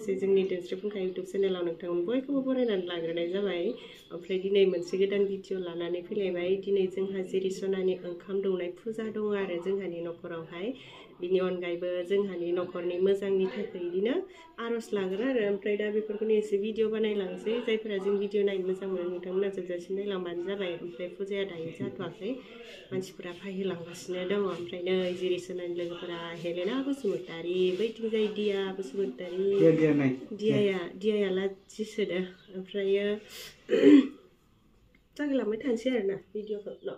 लोगोसे जोंनि दोंस्रि फुंखा इउटुब चेनेलाव नोंथांमोन बयखौबो बरायनानै लाग्रोनाय जाबाय। ओमफ्राय दिनै मोनसे गोदान भिडिअ लानानै फैलायबाय। दिनै जोंहा जिरि सनानि ओंखाम दौनाय फुजा दङ आरो जोंहानि न'खरावहाय। बिनि अनगायैबो जोंहानि न'खरनि मोजांनि थाखाय बिदिनो आर'ज लागोन आरो ओमफ्राय दा बेफोरखौनो एसे भिडिअ बानायलांसै। जायफोरा जों भिडिअ नायनो मोजां मोनो नोंथांमोना जोबजासिम नायलांबानो जाबाय। ओमफ्राय फुजाया दायो जाथ'वाखै, मानसिफोरा फायहोलांगासिनो दङ। ओमफ्राय नै जिरि सनानि लोगोफोरा हेलेना बसुमतारी, बैथिंजाय दिया बसुमतारी, दियाया लाजिसोदो। ओमफ्रायो जागायलांबाय थानोसै आरोना भिडिअखौ न'।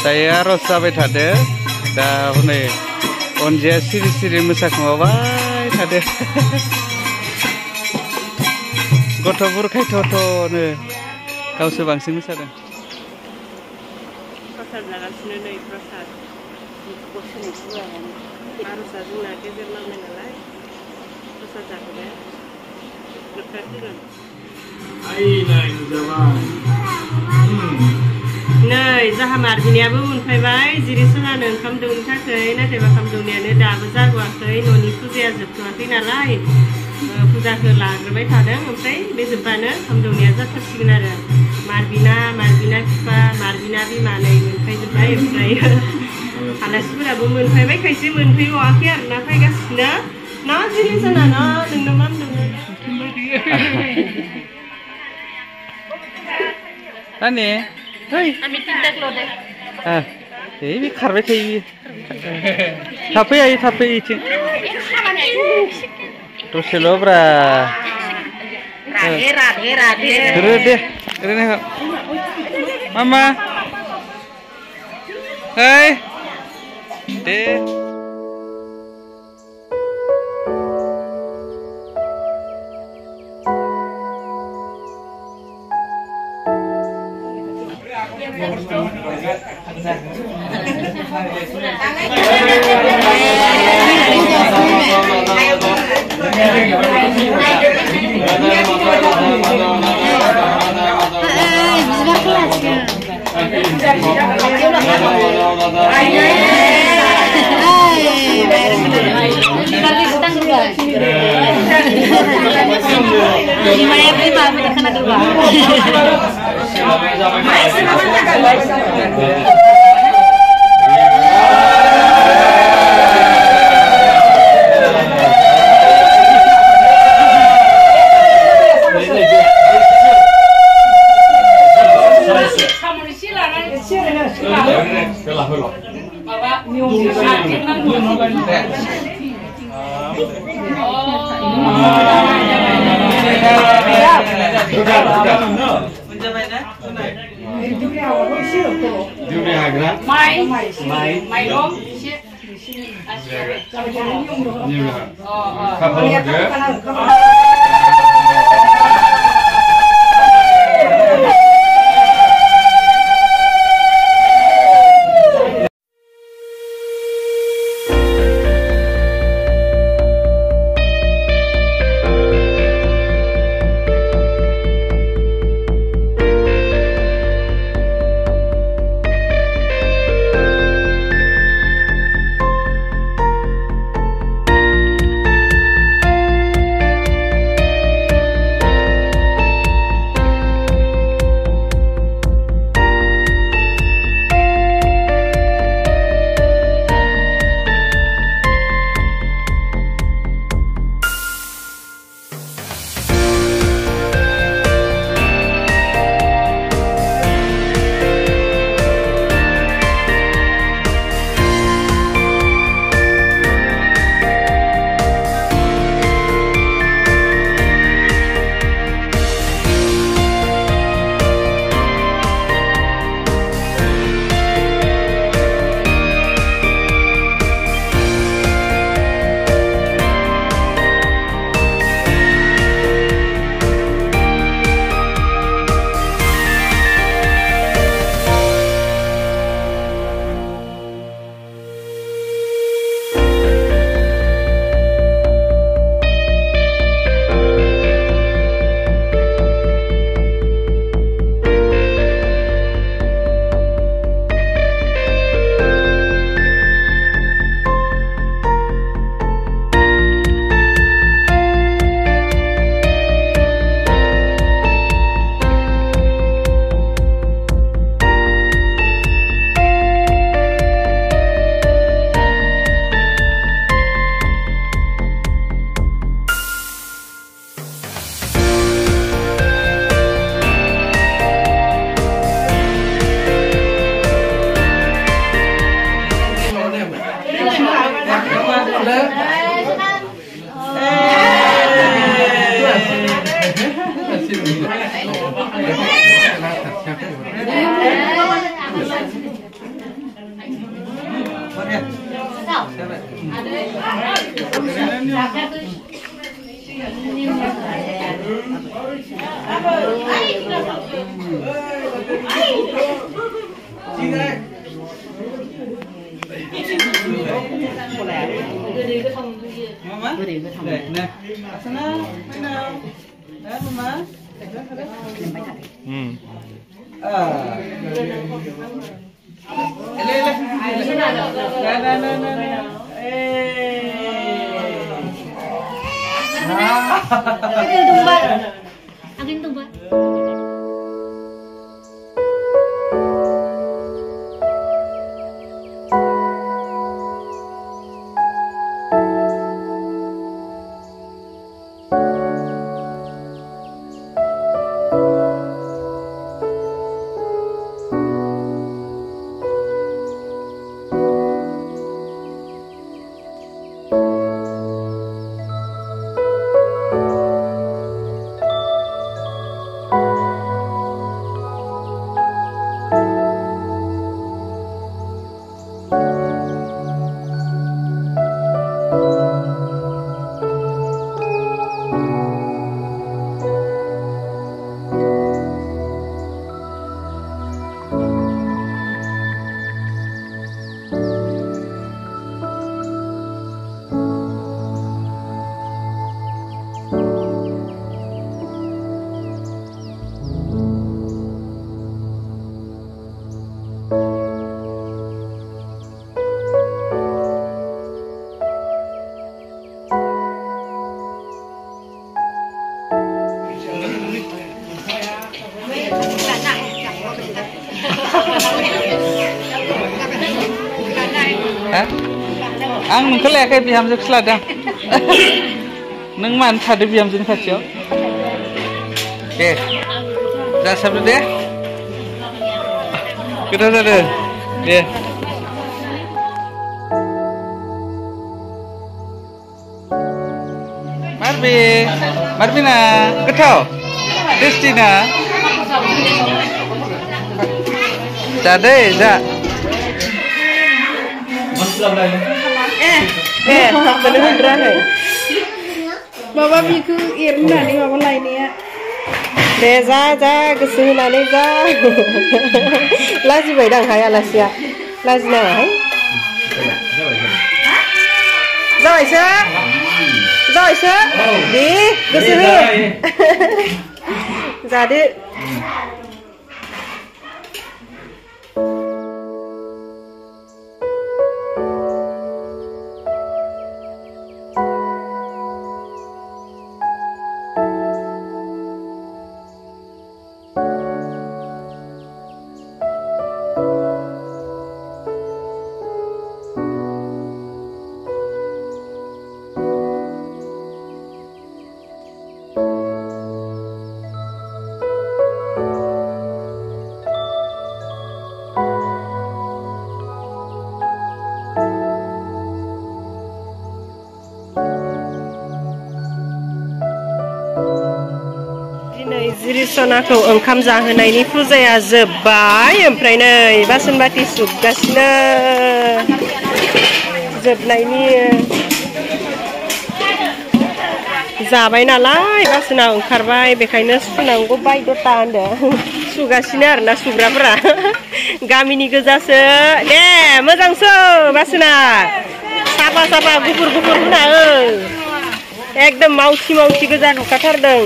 दायो आर'ज जाबाय थादो। दा हनै अनजाया सिरि सिरि मोसाखोमाबाय थादो। गथ' बुरखायथ'नो गावसो बांसिन मोसादों। प्रसाद लागासिनो नै प्रसाद। आर'जआ जोंना गेजेर नांनाय नालाय प्रसाद जाहोबाय। नै जाहा मार्जिनायाबो मोनफैबाय जिरि सनानो ओंखाम दौनो थाखाय। नाथायबा ओंखाम दौनायानो दाबो जागोआखै, न'नि फुजाया जोबथ'वाखै नालाय फुजाखौ लाग्रोबाय थादों। ओमफ्राय बे जोब्बानो ओंखाम दौनाया जाथारसिगोन आरो। मार्जिना बिफा, मार्जिना बिमानै मोनफैजोब्बाय। ओमफ्राय आलासिफोराबो मोनफैबाय, खायसे मोनफैबावाखै आरोना फैगासिनो। ना जिरि सना ना नोंनो मा होनदों? Ani, hei. Kami tindak lo deh. Ini karbe kayak tapi cing. Terus lo bra. Rade. Terus deh, ini kok. Mama. Hei. Deh. Mama? Nah, sana, mana? Nah, Mama. Angin tumba. Ang nunggu lek bihamjun seladang. Neng man tadi bihamjun kacau. Oke, dah sabtu deh. Kita dah deh. Marbina, ketau, Destina. Jadi, dah. beneran nih. Bapak biku irna nih bapak lainnya. Deza kesini nani za. Lagi bedang kaya lasia. Lagi nai. Rồi chứ. Đi, kesini. Jadi. Jirisonakौ ओंखाम जाहोनायनि फुजाया जोब्बाय ओमफ्राय नै बासन बाथि सुगासिनो जोबनायनि जाबाय नालाय बासना ओंखारबाय बेखायनो सुनांगौ बायद'था होनदों सुगासिनो आरोना सुग्राफोरा गामिनि गोजासो दे मोजांसो बासना साफा साफा गुफुर गुफुर होना एकदम मावथि गोजा नुखाथारदों